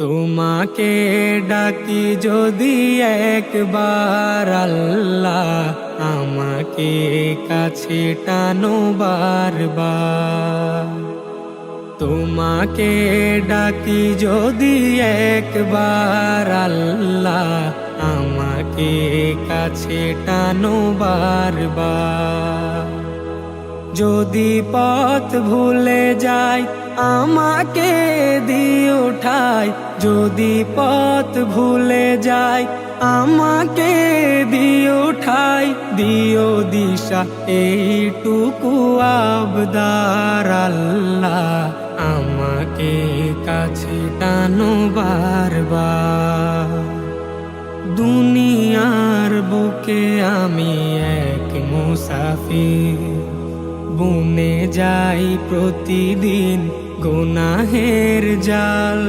তোমাকে ডাকি যদি একবার আল্লাহ, আমাকে কাছে টানো বারবার। তোমাকে ডাকি যদি একবার আল্লাহ, আমাকে কাছে টানো বারবার। যদি পথ ভুলে যাই আমাকে দিও ঠাই, যদি পথ ভুলে যাই আমাকে দিও ঠাই, দিও দিশা এইটুকু আবদার আল্লাহ, আমাকে কাছে টানো বারবার। দুনিয়ার বুকে আমি এক মুসাফির, বুনে যাই প্রতিদিন গুনাহের জাল।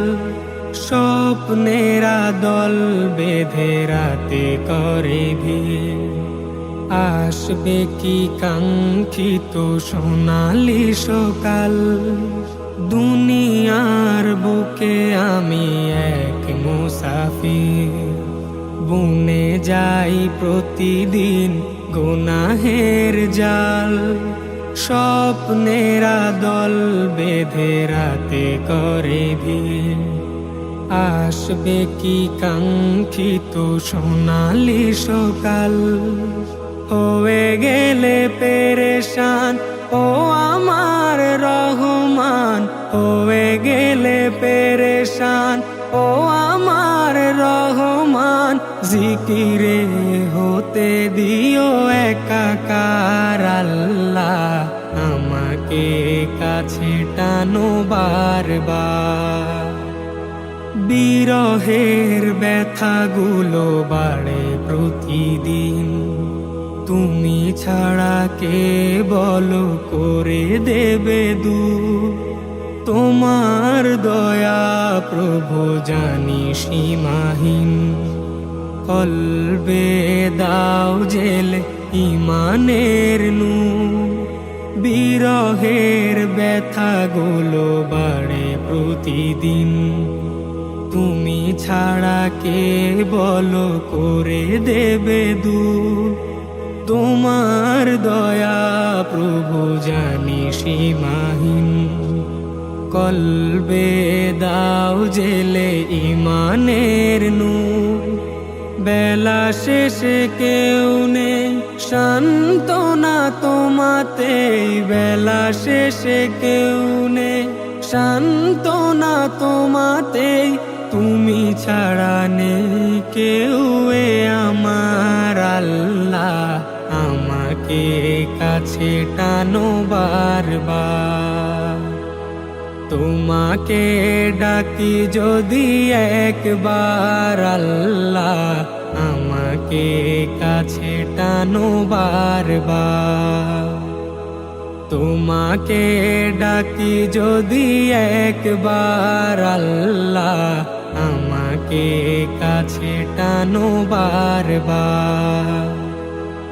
স্বপ্নেরা দল বেঁধে রাতে করে ভিড়, আসবে কি কাঙ্ক্ষিত সোনালি সকাল। দুনিয়ার বুকে আমি এক মুসাফির, বুনে যাই প্রতিদিন গুনাহের জাল। স্বপ্নেরা দল বেঁধে রাতে করে ভিড়, আসবে কি কাঙ্ক্ষিত সোনালি সকাল। হয়ে গেলে পেরেশান ও আমার রহমান, হয়ে গেলে পেরেশান ও আমার রহমান। জিকিরে হতে দিও একাকার আল্লাহ, আমাকে কাছে টানো বারবার। বিরহের ব্যথাগুলো বাড়ে প্রতিদিন, তুমি ছাড়া কে বলো করে দেবে দূর। তোমার দয়া প্রভু জানি সীমাহীন, কলবে দাও জেলে ইমানের নূর। বিরহের ব্যথাগুলো বাড়ে প্রতিদিন, তুমি ছাড়া কে বলো করে দেবে দূর। তোমার দয়া প্রভু জানি সীমাহীন, কলবে দাও জেলে ইমানের নূর। বেলা শেষে কেউ নেই সান্ত্বনা তোমাতেই, বেলা শেষে কেউ নেই সান্ত্বনা তোমাতেই। তুমি ছাড়া নেই কেউ এ আমার আল্লাহ, আমাকে কাছে টানো বারবার। তোমাকে ডাকি যদি একবার আল্লাহ, আমাকে কাছে টানো বারবার। তোমাকে ডাকি যদি একবার আল্লাহ, আমাকে কাছে টানো বারবার।